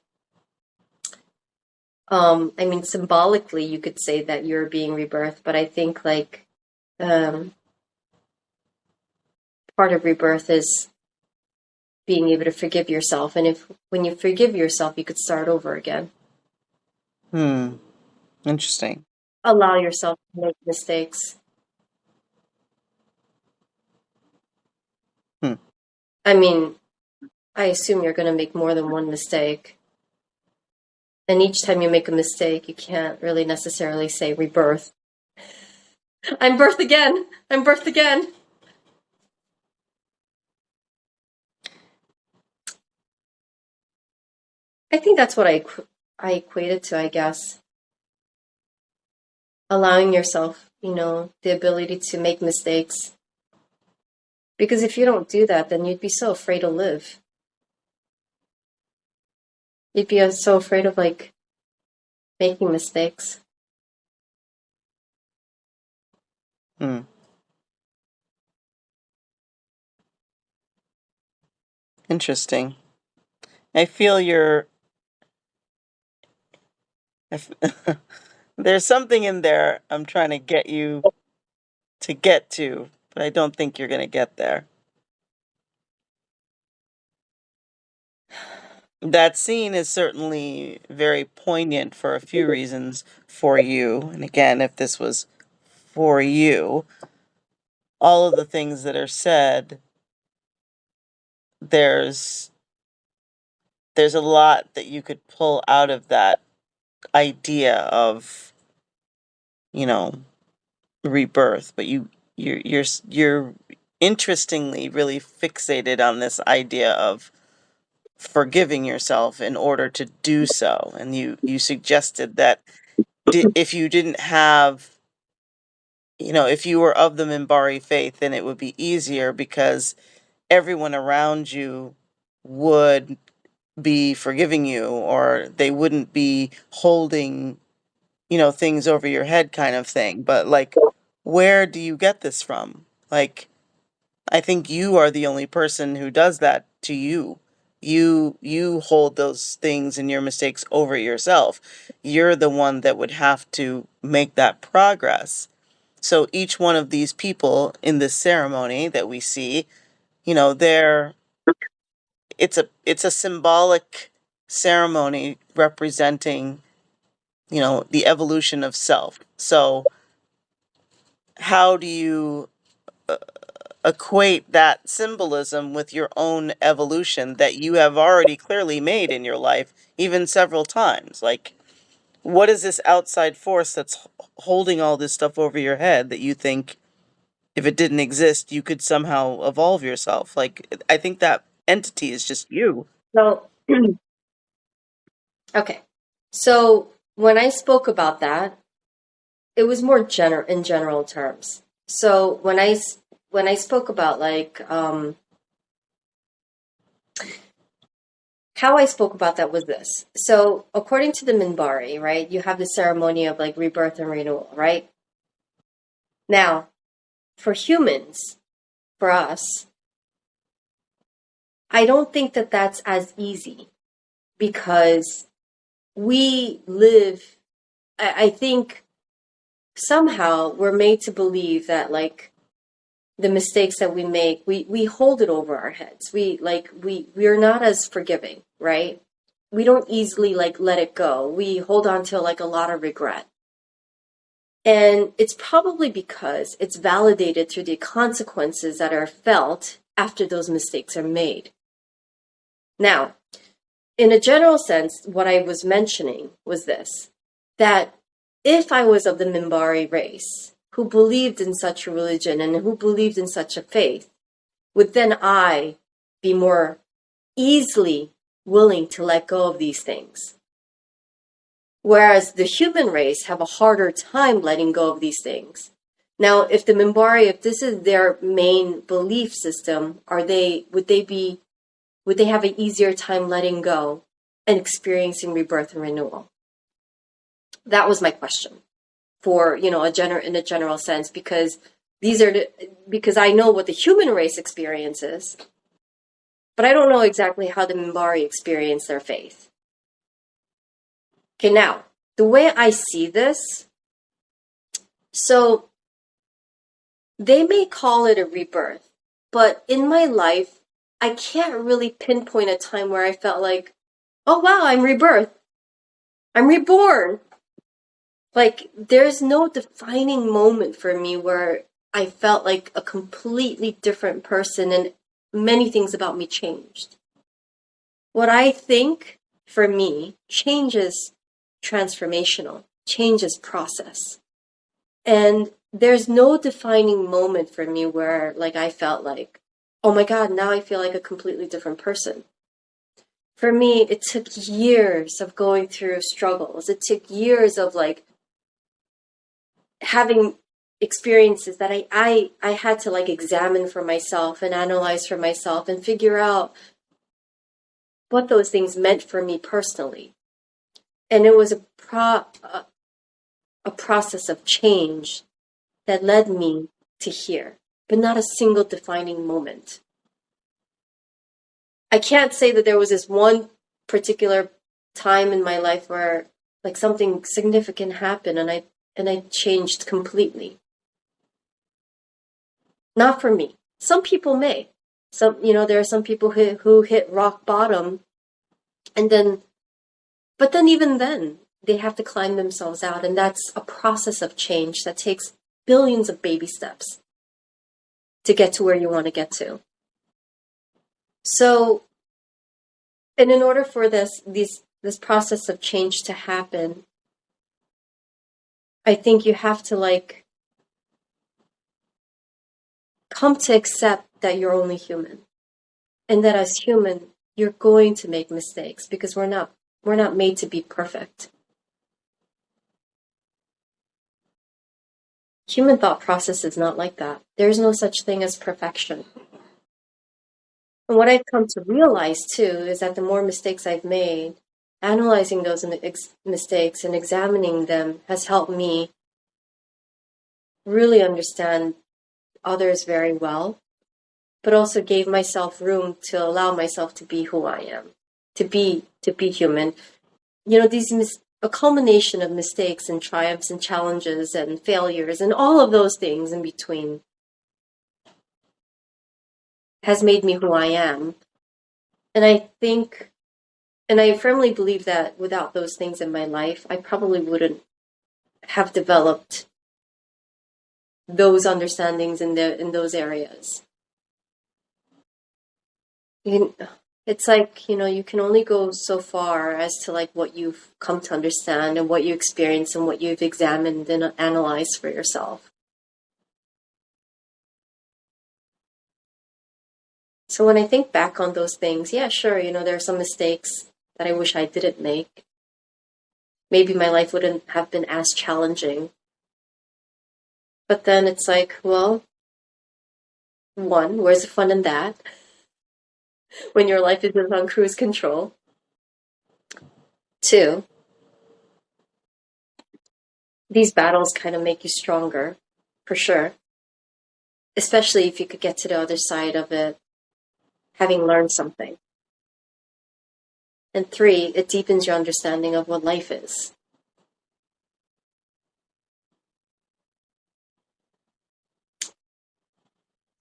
S2: I mean, symbolically, you could say that you're being rebirthed, but I think like, part of rebirth is being able to forgive yourself. And when you forgive yourself, you could start over again.
S1: Interesting.
S2: Allow yourself to make mistakes. I mean, I assume you're going to make more than one mistake. And each time you make a mistake, you can't really necessarily say rebirth. I'm birthed again. I'm birthed again. I think that's what I equate it to, I guess. allowing yourself, the ability to make mistakes. Because if you don't do that, then you'd be so afraid to live. You'd be so afraid of like making mistakes.
S1: Hmm. Interesting. I feel there's something in there I'm trying to get you to get to, but I don't think you're going to get there. That scene is certainly very poignant for a few reasons for you. And again, if this was for you, all of the things that are said, there's a lot that you could pull out of that idea of, rebirth, but you're interestingly really fixated on this idea of forgiving yourself in order to do so. And you suggested that if you didn't have, if you were of the Minbari faith, then it would be easier because everyone around you would be forgiving you, or they wouldn't be holding, things over your head kind of thing. But like, where do you get this from? Like, I think you are the only person who does that to you. You hold those things and your mistakes over yourself. You're the one that would have to make that progress. So each one of these people in this ceremony that we see, they're it's a symbolic ceremony representing, the evolution of self. So how do you equate that symbolism with your own evolution that you have already clearly made in your life, even several times? Like, what is this outside force that's holding all this stuff over your head that you think if it didn't exist, you could somehow evolve yourself? Like, I think that entity is just you.
S2: So, okay. So when I spoke about that, it was more in general terms. So when I spoke about like how I spoke about that was this. So according to the Minbari, right, you have the ceremony of like rebirth and renewal, right? Now, for humans, for us, I don't think that that's as easy because we live, I think somehow we're made to believe that like the mistakes that we make, we hold it over our heads. We're not as forgiving, right? We don't easily like let it go. We hold on to like a lot of regret. And it's probably because it's validated through the consequences that are felt after those mistakes are made. Now, in a general sense, what I was mentioning was this, that if I was of the Minbari race, who believed in such a religion and who believed in such a faith, would then I be more easily willing to let go of these things? Whereas the human race have a harder time letting go of these things. Now, if the Minbari, if this is their main belief system, would they have an easier time letting go and experiencing rebirth and renewal? That was my question for, in a general sense, because because I know what the human race experiences, but I don't know exactly how the Minbari experience their faith. Okay, now, the way I see this, so they may call it a rebirth, but in my life, I can't really pinpoint a time where I felt like, oh wow, I'm rebirth. I'm reborn. Like, there's no defining moment for me where I felt like a completely different person and many things about me changed. What I think, for me, change is transformational. Change is process. And there's no defining moment for me where, like, I felt like, oh my God, now I feel like a completely different person. For me, it took years of going through struggles. It took years of, like, having experiences that I had to like examine for myself and analyze for myself and figure out what those things meant for me personally. And it was a process of change that led me to here, but not a single defining moment. I can't say that there was this one particular time in my life where like something significant happened and I changed completely. Not for me. Some people may. There are some people who hit rock bottom but then even then, they have to climb themselves out. And that's a process of change that takes billions of baby steps to get to where you want to get to. So, and in order for this process of change to happen, I think you have to like come to accept that you're only human. And that as human, you're going to make mistakes because we're not made to be perfect. Human thought process is not like that. There's no such thing as perfection. And what I've come to realize too is that the more mistakes I've made, analyzing those mistakes and examining them has helped me really understand others very well, but also gave myself room to allow myself to be who I am, to be human. A culmination of mistakes and triumphs and challenges and failures and all of those things in between has made me who I am. And I firmly believe that without those things in my life, I probably wouldn't have developed those understandings in those areas. It's like, you can only go so far as to like what you've come to understand and what you experience and what you've examined and analyzed for yourself. So when I think back on those things, yeah, sure, there are some mistakes that I wish I didn't make. Maybe my life wouldn't have been as challenging. But then it's like, well, one, where's the fun in that? When your life is on cruise control. Two, these battles kind of make you stronger, for sure. Especially if you could get to the other side of it, having learned something. And three, it deepens your understanding of what life is.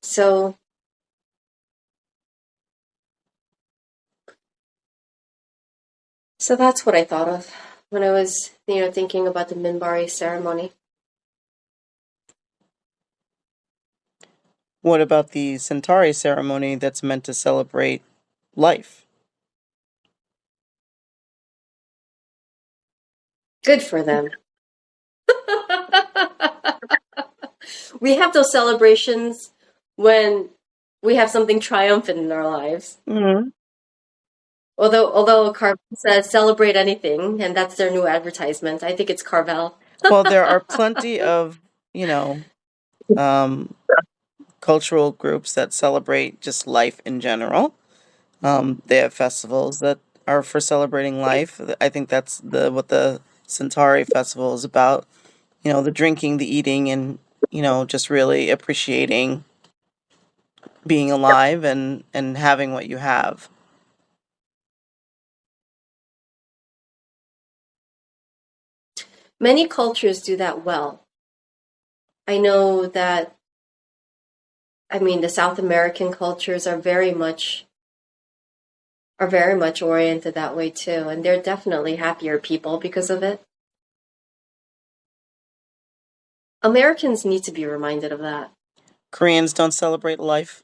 S2: So that's what I thought of when I was, thinking about the Minbari ceremony.
S1: What about the Centauri ceremony that's meant to celebrate life?
S2: Good for them. We have those celebrations when we have something triumphant in our lives.
S1: Mm-hmm.
S2: Although Carvel says celebrate anything, and that's their new advertisement. I think it's Carvel.
S1: Well, there are plenty of, cultural groups that celebrate just life in general. They have festivals that are for celebrating life. I think that's what the Centauri Festival is about. The drinking, the eating, and, just really appreciating being alive and having what you have.
S2: Many cultures do that well. I know that, the South American cultures are very much oriented that way too, and they're definitely happier people because of it. Americans need to be reminded of that.
S1: Koreans don't celebrate life?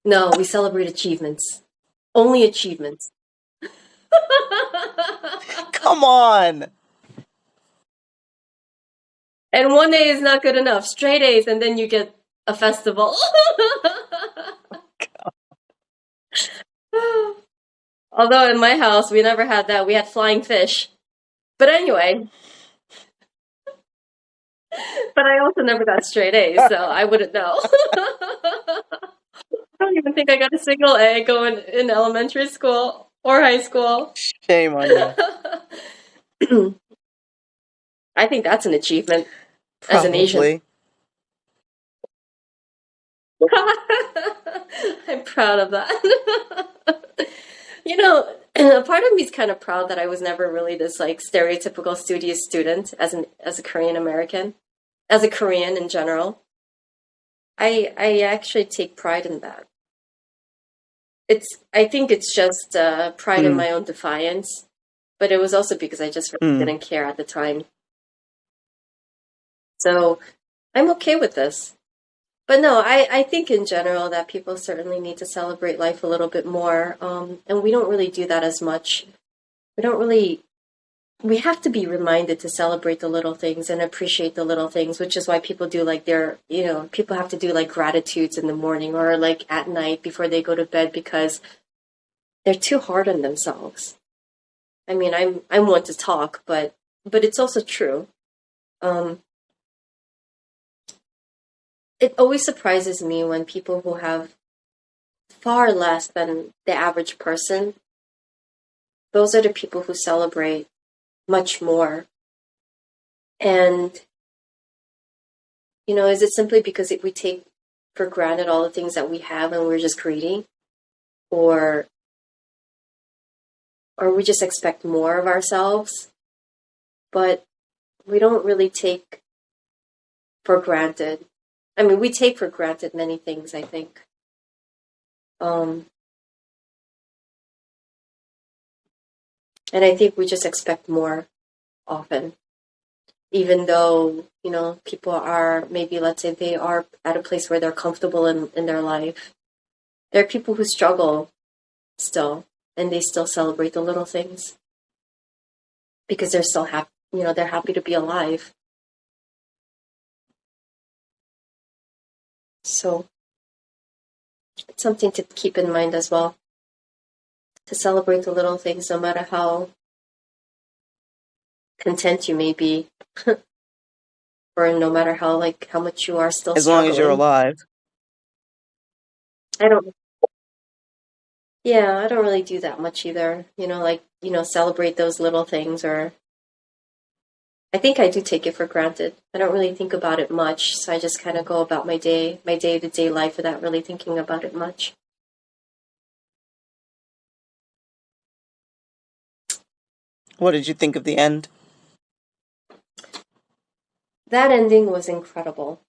S2: No, we celebrate achievements. Only achievements.
S1: Come on!
S2: And one A is not good enough. Straight A's, and then you get a festival. Although in my house, we never had that. We had flying fish. But anyway, but I also never got straight A's, so I wouldn't know. I don't even think I got a single A going in elementary school or high school.
S1: Shame on you.
S2: I think that's an achievement as an Asian. I'm proud of that. You know, a part of me is kind of proud that I was never really this like stereotypical studious student as a Korean American, as a Korean in general. I actually take pride in that. I think it's just pride in my own defiance, but it was also because I just really didn't care at the time. So I'm okay with this. But no, I think in general that people certainly need to celebrate life a little bit more. And we don't really do that as much. We have to be reminded to celebrate the little things and appreciate the little things, which is why people do like people have to do like gratitudes in the morning or like at night before they go to bed because they're too hard on themselves. I mean, I'm one to talk, but it's also true. It always surprises me when people who have far less than the average person, those are the people who celebrate much more. And, is it simply because we take for granted all the things that we have and we're just greedy? Or we just expect more of ourselves? But we don't really take for granted. I mean, we take for granted many things, I think. And I think we just expect more often. Even though, people are, maybe let's say they are at a place where they're comfortable in their life. There are people who struggle still, and they still celebrate the little things. Because they're still happy, they're happy to be alive. So it's something to keep in mind as well. To celebrate the little things, no matter how content you may be, or no matter how much you are still
S1: as long as you're alive.
S2: I don't really do that much either. Celebrate those little things, or I think I do take it for granted. I don't really think about it much, so I just kind of go about my day-to-day life without really thinking about it much.
S1: What did you think of the end?
S2: That ending was incredible.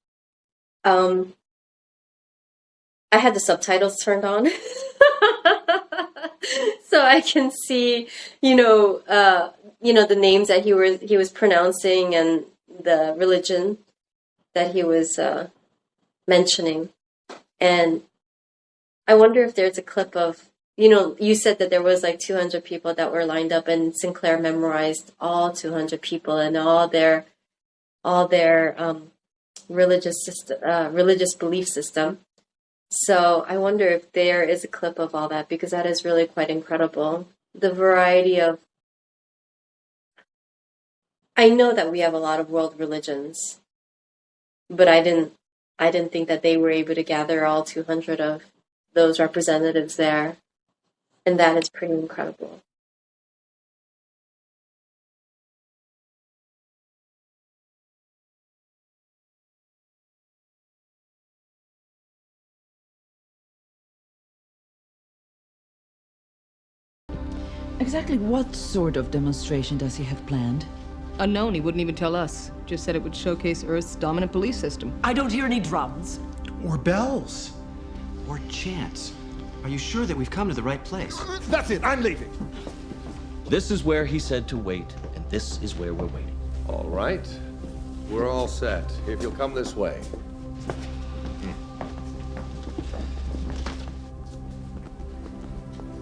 S2: I had the subtitles turned on, so I can see, the names that he was pronouncing and the religion that he was mentioning. And I wonder if there's a clip of, you said that there was like 200 people that were lined up, and Sinclair memorized all 200 people and all their religious belief system. So I wonder if there is a clip of all that, because that is really quite incredible. The variety of, I know that we have a lot of world religions, but I didn't think that they were able to gather all 200 of those representatives there. And that is pretty incredible.
S7: Exactly what sort of demonstration does he have planned?
S14: Unknown, he wouldn't even tell us. Just said it would showcase Earth's dominant belief system.
S8: I don't hear any drums. Or bells. Or chants. Are you sure that we've come to the right place?
S9: That's it, I'm leaving.
S4: This is where he said to wait, and this is where we're waiting.
S12: All right. We're all set. If you'll come this way.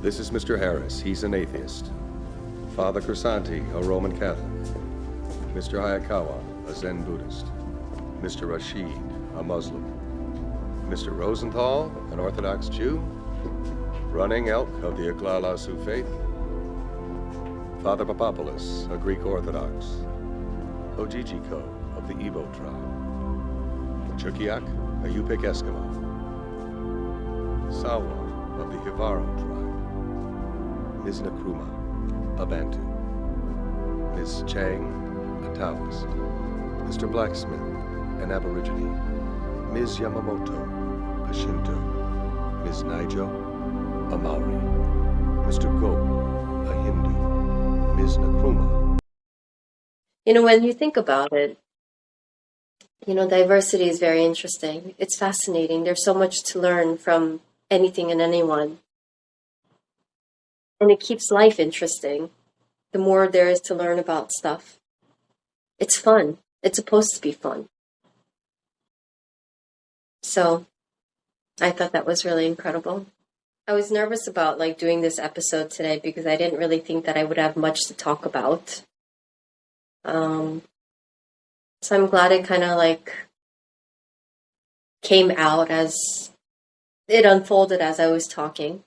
S12: This is Mr. Harris. He's an atheist. Father Crisanti, a Roman Catholic. Mr. Hayakawa, a Zen Buddhist. Mr. Rashid, a Muslim. Mr. Rosenthal, an Orthodox Jew. Running elk of the Iglala Sioux faith. Father Papopoulos, a Greek Orthodox. Ojijiko of the Igbo tribe. Chukiak, a Yupik Eskimo. Sawa of the Hivaro tribe. Ms. Nkrumah, a Bantu. Ms. Chang, a Taoist. Mr. Blacksmith, an Aborigine. Ms. Yamamoto, a Shinto. Ms. Naijo, a Maori. Mr. Go, a Hindu. Ms. Nkrumah.
S2: You know, when you think about it, you know, diversity is very interesting. It's fascinating. There's so much to learn from anything and anyone. And it keeps life interesting. The more there is to learn about stuff. It's fun. It's supposed to be fun. So I thought that was really incredible. I was nervous about like doing this episode today because I didn't really think that I would have much to talk about. So I'm glad it kind of like came out as it unfolded as I was talking.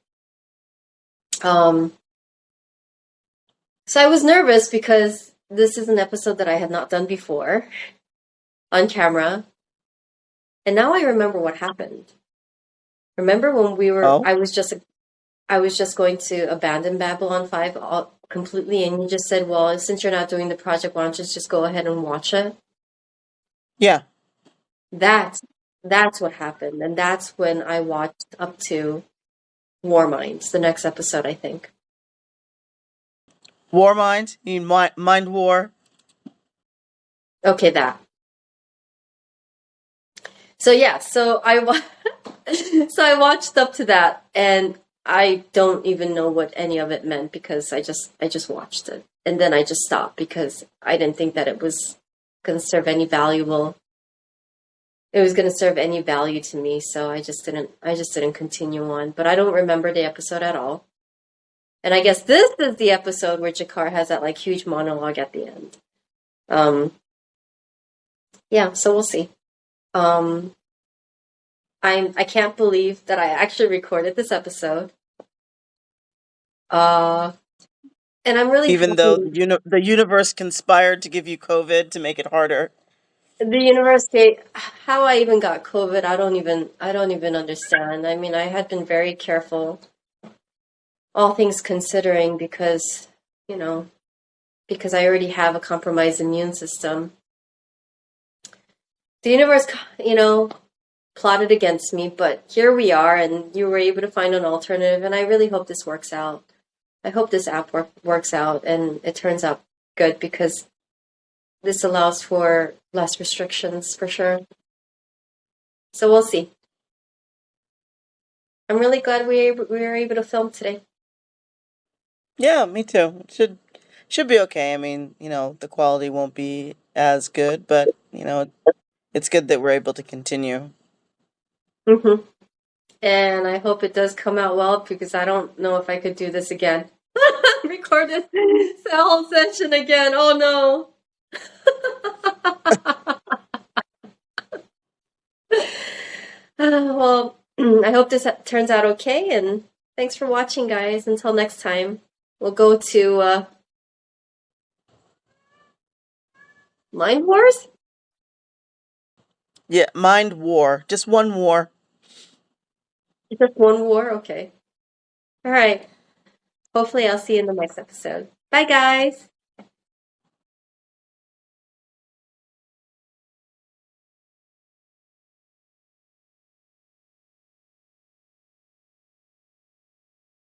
S2: So I was nervous because this is an episode that I had not done before on camera. And now I remember what happened. Remember when we were, I was just going to abandon Babylon 5 completely, and you just said, well, since you're not doing the project, why don't you just go ahead and watch it?
S1: Yeah.
S2: That's what happened. And that's when I watched up to War Minds, the next episode, I think.
S1: War Mind? You mean Mind War?
S2: Okay, that. So yeah, so I watched up to that, and I don't even know what any of it meant because I just watched it, and then I just stopped because I didn't think that it was going to serve any valuable. It was going to serve any value to me, so I just didn't continue on. But I don't remember the episode at all, and I guess this is the episode where Jakar has that like huge monologue at the end. Yeah, so we'll see. I can't believe that I actually recorded this episode. And I'm really
S1: even though the universe conspired to give you COVID to make it harder.
S2: The university, how I even got COVID, I don't even understand. I mean, I had been very careful, all things considering, because I already have a compromised immune system. The universe, plotted against me, but here we are, and you were able to find an alternative, and I really hope this works out. I hope this app works out, and it turns out good, because this allows for less restrictions, for sure. So we'll see. I'm really glad we were able to film today.
S1: Yeah, me too. Should be okay. I mean, the quality won't be as good, but, it's good that we're able to continue.
S2: Mm-hmm. And I hope it does come out well, because I don't know if I could do this again. Record the whole session again. Oh no. Well, I hope this turns out okay, and thanks for watching, guys. Until next time, we'll go to Mind Wars?
S1: Yeah, Mind War. Just one war.
S2: Just one war? Okay. All right. Hopefully I'll see you in the next episode. Bye, guys.